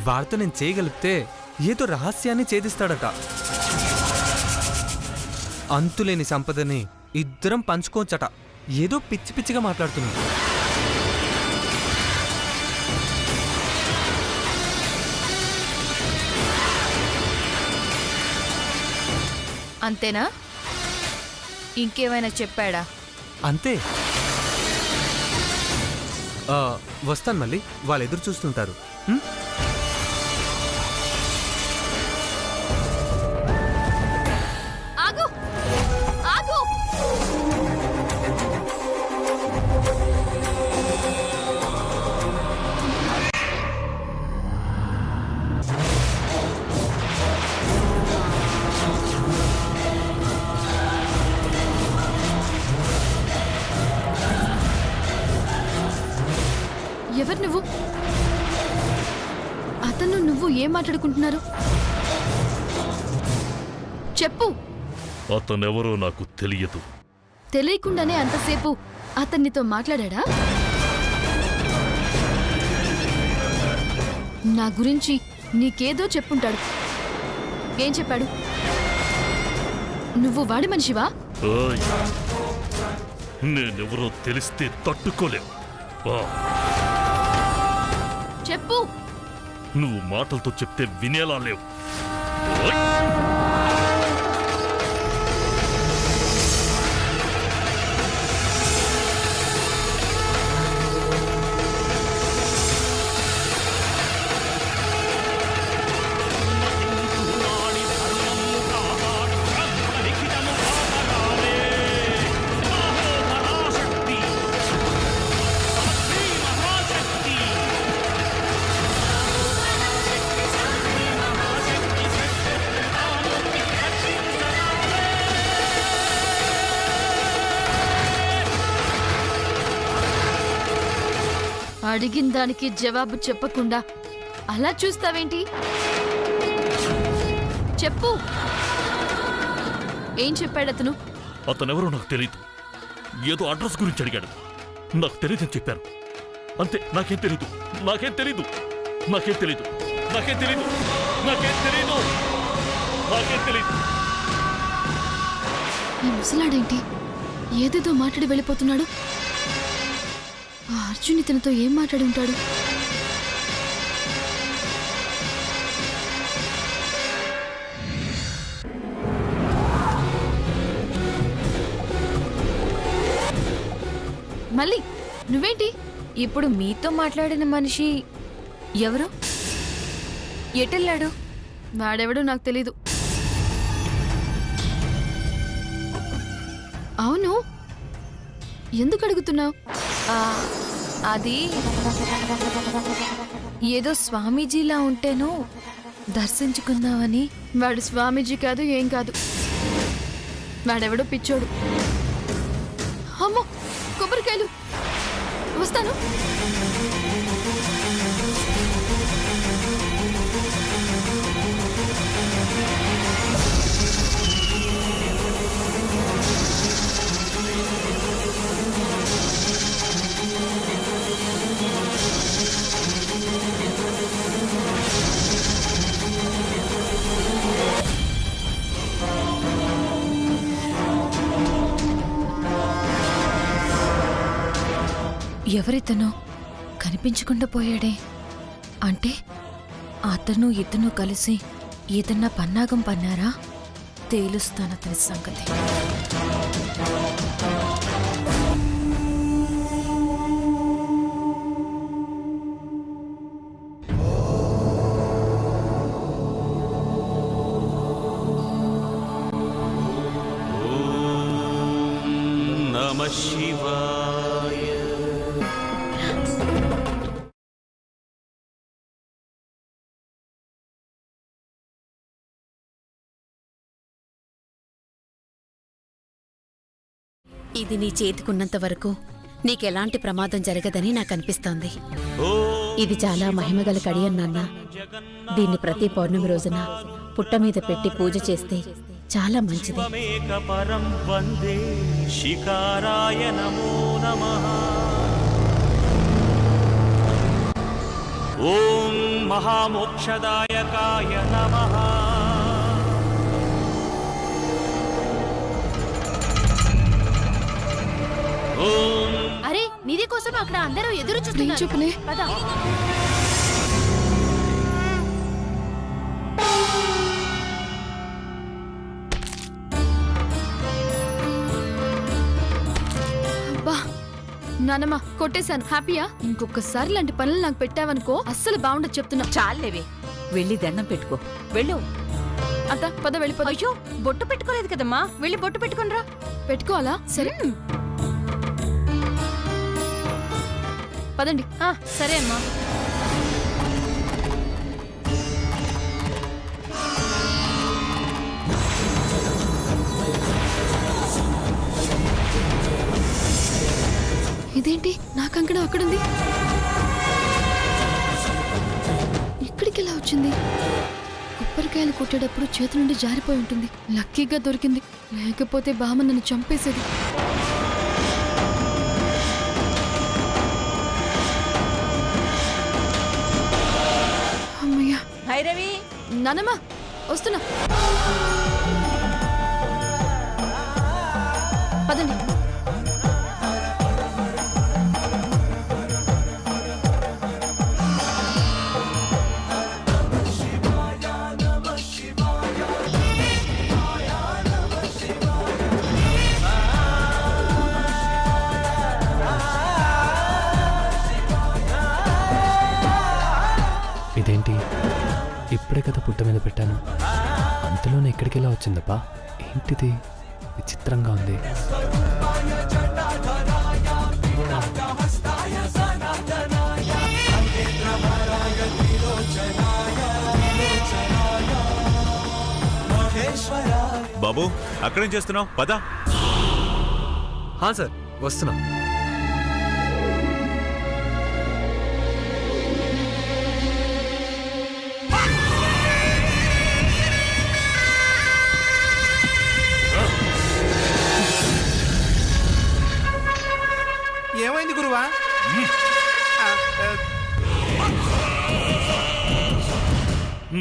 వారితో నేను చేయగలిగితే ఏదో రహస్యాన్ని ఛేదిస్తాడట. అంతులేని సంపదని ఇద్దరం పంచుకోవచ్చట. ఏదో పిచ్చి పిచ్చిగా మాట్లాడుతున్నాడు. అంతేనా? ఇంకేమైనా చెప్పాడా? అంతే. వస్తాను మళ్ళీ, వాళ్ళు ఎదురు చూస్తుంటారు. ఆగు ఆగు. ఎవరు నువ్వు? అతను నువ్వు ఏం మాట్లాడుకుంటున్నారు? చెప్పు. అతనెవరో నాకు తెలియదు. తెలియకుండానే అంతసేపు అతన్నితో మాట్లాడా? నా గురించి నీకేదో చెప్పుంటాడు. ఏం చెప్పాడు? నువ్వు వాడి మనిషివా? నేనెవరో తెలిస్తే తట్టుకోలేవు. చెప్పు. నువ్వు మాటలతో చెప్తే వినేలా లేవు. అడిగిన దానికి జవాబు చెప్పకుండా అలా చూస్తావేంటి? చెప్పు. ఏం చెప్పాడు అతను? అతనెవరో నాకు తెలీదు. ఏదో అడ్రస్ గురించి అడిగాడు. నాకు తెలియదని చెప్పాను. అంతే. నాకేం తెలీదు. నాకేం తెలీదు. నాకేం తెలీదు. నాకేం తెలీదు. నాకేం తెలీదు. నాకేం తెలీదు. ఈ ముసలాడేంటి ఏదేదో మాట్లాడి వెళ్ళిపోతున్నాడు? అర్జున్ ఇతనితో ఏం మాట్లాడి ఉంటాడు? మళ్ళీ నువ్వేంటి? ఇప్పుడు మీతో మాట్లాడిన మనిషి ఎవరు? ఎటెళ్ళాడు? వాడెవడో నాకు తెలీదు. అవును, ఎందుకు అడుగుతున్నావు? అది ఏదో స్వామీజీలా ఉంటేను దర్శించుకుందామని. వాడు స్వామీజీ కాదు, ఏం కాదు. వాడెవడో పిచ్చోడు. అమ్మో, కొబ్బరికాయలు. వస్తాను. ఎవరితనో కనిపించకుండా పోయాడే. అంటే అతను ఇతను కలిసి ఏదన్నా పన్నాగం పన్నారా? తేలుస్తాను అతని సంగతి. నమః శివాయ. ఇది నీ చేతికున్నంత వరకు నీకెలాంటి ప్రమాదం జరగదని నాకనిపిస్తోంది. ఇది చాలా మహిమగల కడియం నాన్న. దీన్ని ప్రతి పౌర్ణమి రోజున పుట్ట మీద పెట్టి పూజ చేస్తే చాలా మంచిది. పరం వందే శిఖారాయ నమో నమః. ఓం महामोक्षदायकाय नमः। ఓం అరే నిధి కోసం అక్కడ అందరూ ఎదురు చూస్తున్నారు. చూపులే. పద. అబ్బా నానమ్మ కొట్టేశాను. హ్యాపీయా? ఇంకొకసారి లాంటి పనులు నాకు పెట్టావనుకో అస్సలు బాగుండదు చెప్తున్నా. చాలేవే వెళ్ళి దండం పెట్టుకో వెళ్ళు. అత్త పద వెళ్ళిపోదా. అయ్యో బొట్టు పెట్టుకోలేదు కదమ్మా, వెళ్ళి బొట్టు పెట్టుకునిరా. పెట్టుకోవాలా? సరే పదండి. సరే అమ్మా. ఇదేంటి నా కంకణం అక్కడుంది, ఇక్కడికి ఎలా వచ్చింది? కొబ్బరికాయలు కొట్టేటప్పుడు చేతి నుండి జారిపోయి ఉంటుంది. లక్కీగా దొరికింది, లేకపోతే బామ్మ నన్ను చంపేసేది. అమ్మయ్యా. భైరవి నానమ్మ వస్తున్నా. పదండి. ఇదేంటి ఇప్పుడే కదా పుట్ట మీద పెట్టాను, అంతలోనే ఎక్కడికి ఎలా వచ్చిందబ్బా? ఏంటిది విచిత్రంగా ఉంది. బాబు అక్కడేం చేస్తున్నావు? పద. సార్ వస్తున్నా. ఏమైంది గురువా?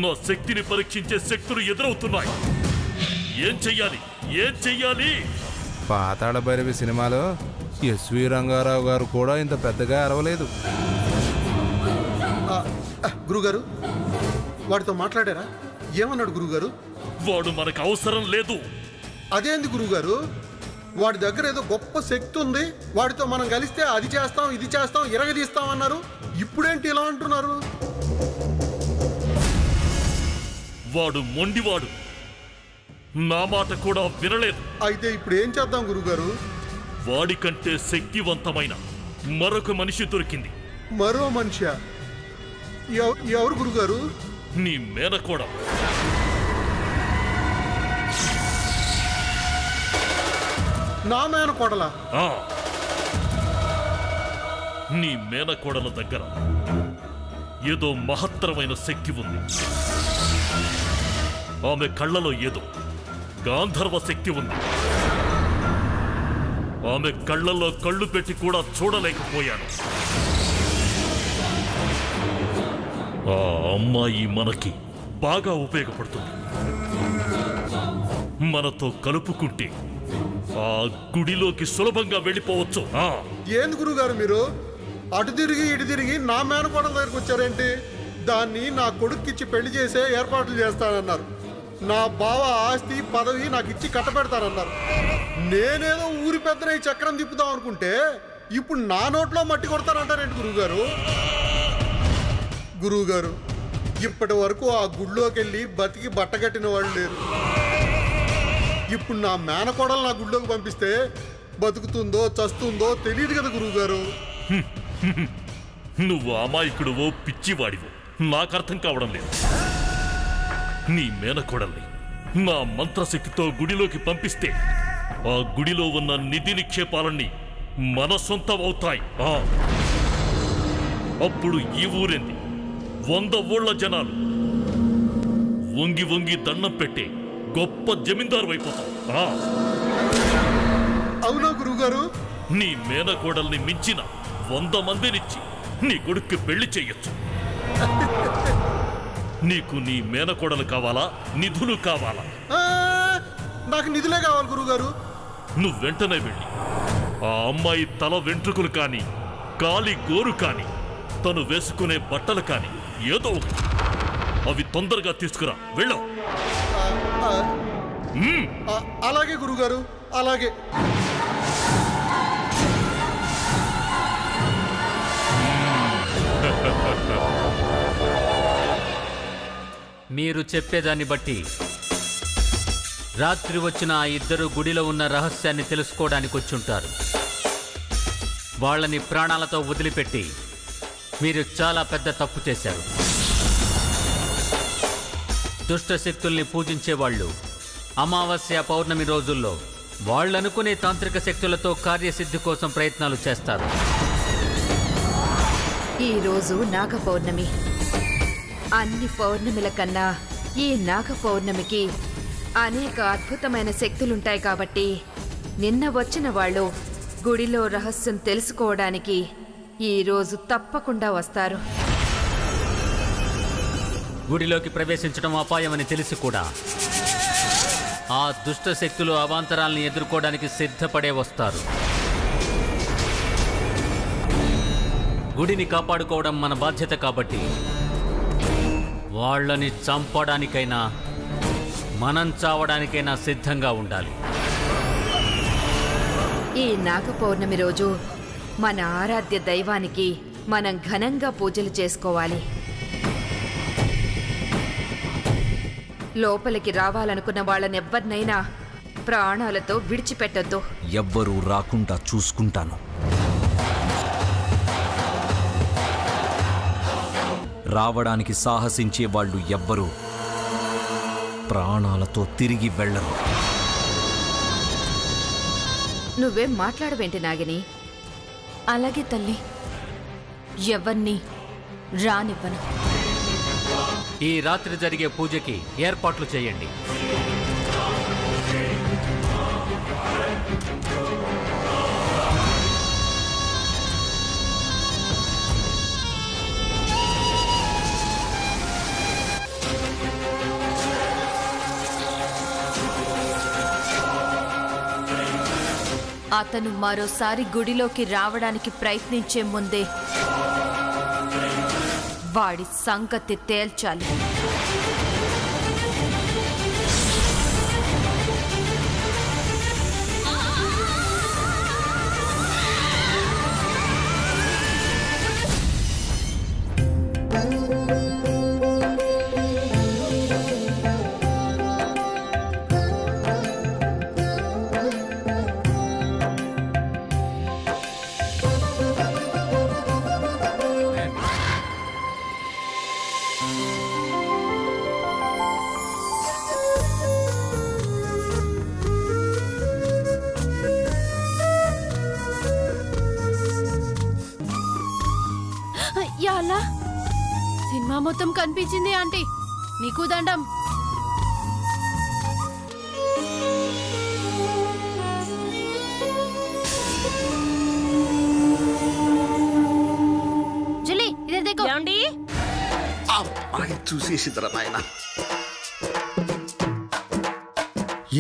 నా శక్తిని పరీక్షించే శక్తులు ఎదురవుతున్నాయి. ఏం చెయ్యాలి? ఏం చెయ్యాలి? పాతాళ భైరవి సినిమాలో ఎస్వి రంగారావు గారు కూడా ఇంత పెద్దగా అరవలేదు. గురుగారు వాడితో మాట్లాడారా? ఏమన్నాడు గురుగారు? వాడు మనకు అవసరం లేదు. అదేంది గురుగారు? వాడి దగ్గర ఏదో గొప్ప శక్తి ఉంది, వాడితో మనం కలిస్తే అది చేస్తాం ఇది చేస్తాం ఇరగదీస్తాం అన్నారు. ఇప్పుడేంటి ఇలా అంటున్నారు? వాడు మొండివాడు, నా మాట కూడా వినలేదు. అయితే ఇప్పుడు ఏం చేద్దాం గురుగారు? వాడికంటే శక్తివంతమైన మరొక మనిషి దొరికింది. మరో మనిషి? ఎవరు గురుగారు? నీ మేనకోడ. నా మేనకోడలా? నీ మేనకోడల దగ్గర ఏదో మహత్తరమైన శక్తి ఉంది. ఆమె కళ్ళలో ఏదో గాంధర్వ శక్తి ఉంది. ఆమె కళ్ళల్లో కళ్ళు పెట్టి కూడా చూడలేకపోయాను. ఆ అమ్మాయి మనకి బాగా ఉపయోగపడుతుంది. మనతో కలుపుకుంటే ఆ గుడిలోకి సులభంగా వెళ్ళిపోవచ్చు. ఏంది గురుగారు మీరు అటు తిరిగి ఇటు తిరిగి నా మేనకోడల దగ్గరికి వచ్చారేంటి? దాన్ని నా కొడుక్కిచ్చి పెళ్లి చేసే ఏర్పాట్లు చేస్తానన్నారు. నా బావ ఆస్తి పదవి నాకు ఇచ్చి కట్టపెడతారన్నారు. నేనేదో ఊరి పెద్దన ఈ చక్రం తిప్పుదాం అనుకుంటే ఇప్పుడు నా నోట్లో మట్టి కొడతారంటారేంటి గురువుగారు? గురువుగారు ఇప్పటి వరకు ఆ గుళ్ళోకి వెళ్ళి బతికి బట్టగట్టిన వాళ్ళు లేరు. ఇప్పుడు నా మేనకోడలు నా గుళ్ళోకి పంపిస్తే బతుకుతుందో చస్తుందో తెలియదు కదా గురువుగారు. నువ్వు అమాయకుడువో పిచ్చివాడివో నాకు అర్థం కావడం లేదు. నీ మేనకోడల్ని నా మంత్రశక్తితో గుడిలోకి పంపిస్తే ఆ గుడిలో ఉన్న నిధి నిక్షేపాలన్నీ మన సొంతం అవుతాయి. అప్పుడు ఈ ఊరేంది 100 ఊళ్ళ జనాలు వంగి వంగి దండం పెట్టే గొప్ప జమీందారు అయిపోతావు. అవునా గురువుగారు? నీ మేనకోడల్ని మించిన 100 మందినిచ్చి నీ కొడుక్కి పెళ్లి చెయ్యొచ్చు. నీకు నీ మేనకోడలు కావాలా, నిధులు కావాలా? ఆ, నాకు నిధులే కావాలి గురుగారు. నువ్వు వెంటనే వెళ్ళి ఆ అమ్మాయి తల వెంట్రుకలు కానీ, కాలి గోరు కానీ, తను వేసుకునే బట్టలు కానీ ఏదో ఒకటి అవి తొందరగా తీసుకురా. వెళ్ళావు. అలాగే గురుగారు, అలాగే. మీరు చెప్పేదాన్ని బట్టి రాత్రి వచ్చిన ఆ ఇద్దరు గుడిలో ఉన్న రహస్యాన్ని తెలుసుకోవడానికి వచ్చుంటారు. వాళ్ళని ప్రాణాలతో వదిలిపెట్టి మీరు చాలా పెద్ద తప్పు చేశారు. దుష్ట శక్తుల్ని పూజించేవాళ్ళు అమావాస్య పౌర్ణమి రోజుల్లో వాళ్ళనుకునే తాంత్రిక శక్తులతో కార్యసిద్ధి కోసం ప్రయత్నాలు చేస్తారు. ఈరోజు నాగ పౌర్ణమి. అన్ని పౌర్ణమిల కన్నా ఈ నాగ పౌర్ణమికి అనేక అద్భుతమైన శక్తులుంటాయి కాబట్టి నిన్న వచ్చిన వాళ్ళు గుడిలో రహస్యం తెలుసుకోవడానికి ఈరోజు తప్పకుండా వస్తారు. గుడిలోకి ప్రవేశించడం అపాయమని తెలిసి కూడా ఆ దుష్ట శక్తులు అవాంతరాల్ని ఎదుర్కోవడానికి సిద్ధపడే వస్తారు. గుడిని కాపాడుకోవడం మన బాధ్యత కాబట్టి వాళ్ళని చంపడానికైనా మనం చావడానికైనా సిద్ధంగా ఉండాలి. ఈ నాగ పౌర్ణమి రోజు మన ఆరాధ్య దైవానికి మనం ఘనంగా పూజలు చేసుకోవాలి. లోపలికి రావాలనుకున్న వాళ్ళనెవ్వరినైనా ప్రాణాలతో విడిచిపెట్టొద్దు. ఎవ్వరూ రాకుండా చూసుకుంటాను. రావడానికి సాహసించే వాళ్ళు ఎవ్వరూ ప్రాణాలతో తిరిగి వెళ్ళరు. నువ్వేం మాట్లాడవేంటి నాగిని? అలాగే తల్లి, ఎవరిని రానివ్వను. ఈ రాత్రి జరిగే పూజకి ఏర్పాట్లు చేయండి. అతను మరోసారి గుడిలోకి రావడానికి ప్రయత్నించే ముందే వాడి సంగతి తేల్చాలి. యాలా, సినిమా మొత్తం కనిపించింది ఆంటీ. నీకు దండం. జులీ ఇదే దేకో. చూసేసిద్దరా నాయన.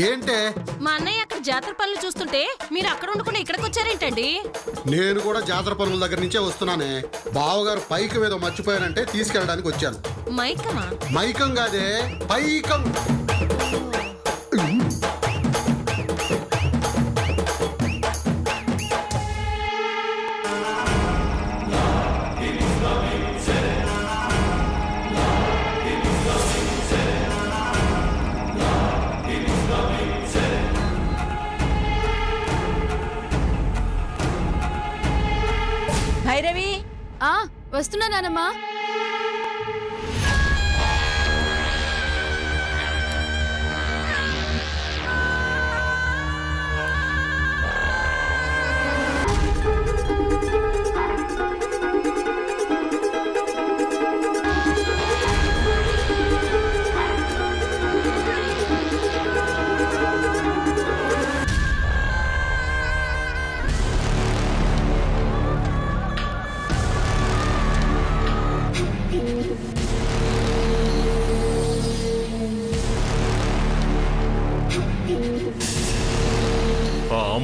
ఏంటే మా అన్నయ్య అక్కడ జాతర పనులు చూస్తుంటే మీరు అక్కడ ఉండకుండా ఇక్కడికి వచ్చారేంటండి? నేను కూడా జాతర పనుల దగ్గర నుంచే వస్తున్నానే. బావగారు పైకం ఏదో మర్చిపోయానంటే తీసుకెళ్ళడానికి వచ్చాను. మైకమా? మైకం కాదే, పైకం. భైరవి, వస్తున్నా నానమ్మా.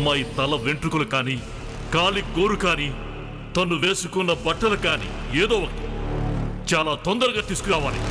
అమ్మాయి తల వెంట్రుకలు కానీ కాలి గోరు కానీ తను వేసుకున్న బట్టలు కానీ ఏదో ఒకటి చాలా తొందరగా తీసుకురావాలి.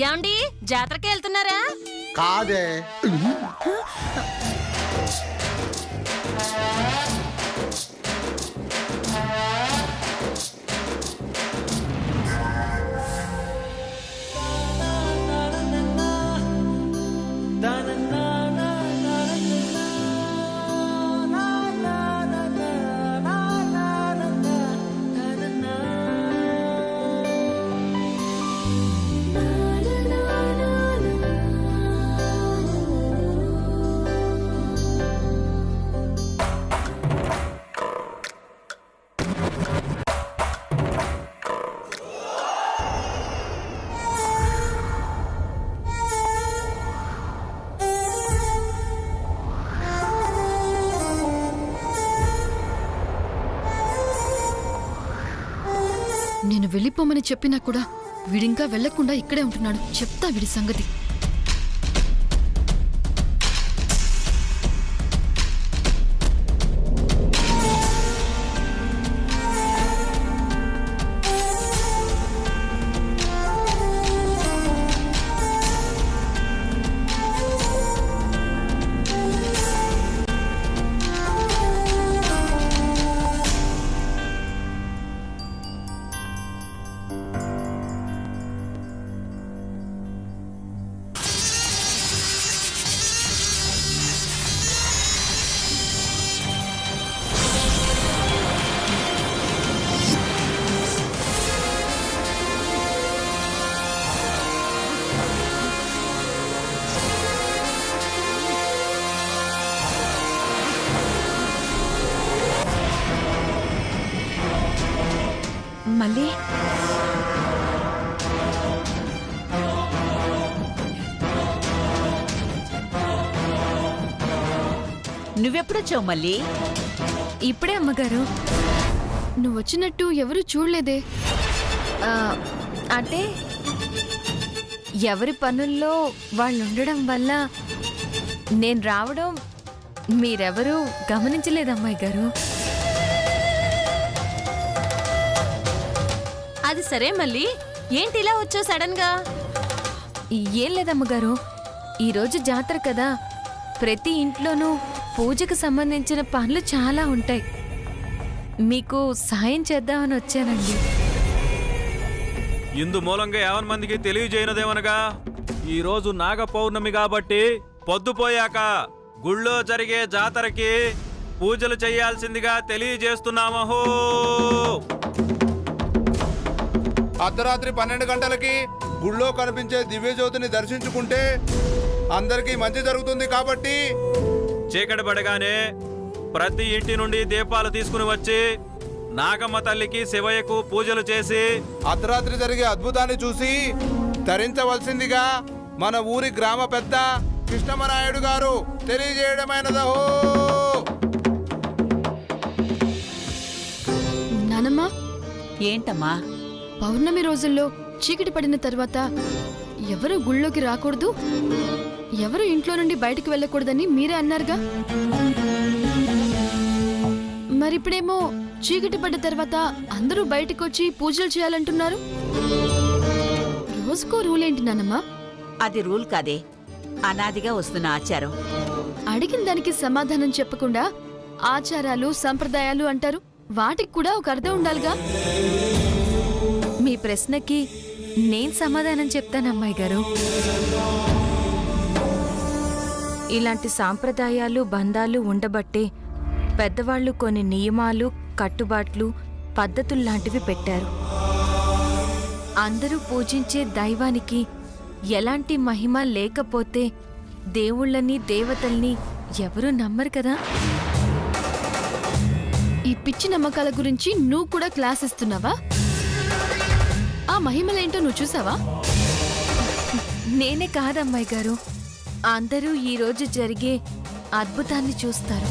యాండి జాతరకి వెళ్తున్నారా? కాదే. నేను వెళ్ళిపోమని చెప్పినా కూడా వీడింకా వెళ్లకుండా ఇక్కడే ఉంటున్నాడు. చెప్తా వీడి సంగతి. మళ్ళీ నువ్వెప్పుడొచ్చావు మళ్ళీ? ఇప్పుడే అమ్మగారు. నువ్వు వచ్చినట్టు ఎవరు చూడలేదే. అంటే ఎవరి పనుల్లో వాళ్ళు ఉండడం వల్ల నేను రావడం మీరెవరూ గమనించలేదు అమ్మాయి గారు. అది సరే మళ్ళీ ఏంటి ఇలా వచ్చావు సడన్ గా? ఏం లేదమ్మగారు, ఈరోజు జాతర కదా, ప్రతి ఇంట్లోనూ పూజకు సంబంధించిన పనులు చాలా ఉంటాయి. మీకు సాయం చేద్దామని వచ్చానండి. ఇందు మూలంగా యావన్ మందికి తెలియజేయనదేమనగా ఈరోజు నాగ పౌర్ణమి కాబట్టి పొద్దుపోయాక గుళ్ళో జరిగే జాతరకి పూజలు చేయాల్సిందిగా తెలియజేస్తున్నామహో. అర్ధరాత్రి 12 గంటలకి గుళ్ళో కనిపించే దివ్యజ్యోతిని దర్శించుకుంటే అందరికీ మంచి జరుగుతుంది కాబట్టి చీకటి పడగానే ప్రతి ఇంటి నుండి దీపాలు తీసుకుని వచ్చి నాగమ్మ తల్లికి శివయ్యకు పూజలు చేసి అర్ధరాత్రి జరిగే అద్భుతాన్ని చూసి తరించవలసిందిగా మన ఊరి గ్రామ పెద్ద కృష్ణమనాయుడు గారు తెలియజేయడమైనదహో. నానమ్మా, ఏంటమ్మా? పౌర్ణమి రోజుల్లో చీకటి పడిన తర్వాత ఎవరు గుళ్ళోకి రాకూడదు, ఎవరు ఇంట్లో నుండి బయటకు వెళ్ళకూడదని మీరే అన్నారుగా. మరిప్పుడేమో చీకటి పడ్డ తర్వాత అందరూ బయటకు వచ్చి పూజలు చేయాలంటున్నారు. రోజుకో రూల్ ఏంటి నానమ్మా? అది రూల్ కాదే, అనాదిగా వస్తున్న ఆచారం. అడిగిన దానికి సమాధానం చెప్పకుండా ఆచారాలు సంప్రదాయాలు అంటారు. వాటికి కూడా ఒక అర్థం ఉండాలిగా. మీ ప్రశ్నకి నేను సమాధానం చెప్తాను అమ్మాయి గారు. ఇలాంటి సాంప్రదాయాలు బంధాలు ఉండబట్టే పెద్దవాళ్ళు కొన్ని నియమాలు కట్టుబాట్లు పద్ధతుల్లాంటివి పెట్టారు. అందరూ పూజించే దైవానికి ఎలాంటి మహిమ లేకపోతే దేవుళ్ళని దేవతల్ని ఎవరూ నమ్మరు కదా. ఈ పిచ్చి నమ్మకాల గురించి నువ్వు కూడా క్లాస్ ఇస్తున్నావా? ఆ మహిమలేంటో నువ్వు చూసావా? నేనే కాదమ్మాయి గారు, అందరూ ఈ రోజు జరిగే అద్భుతాన్ని చూస్తారు.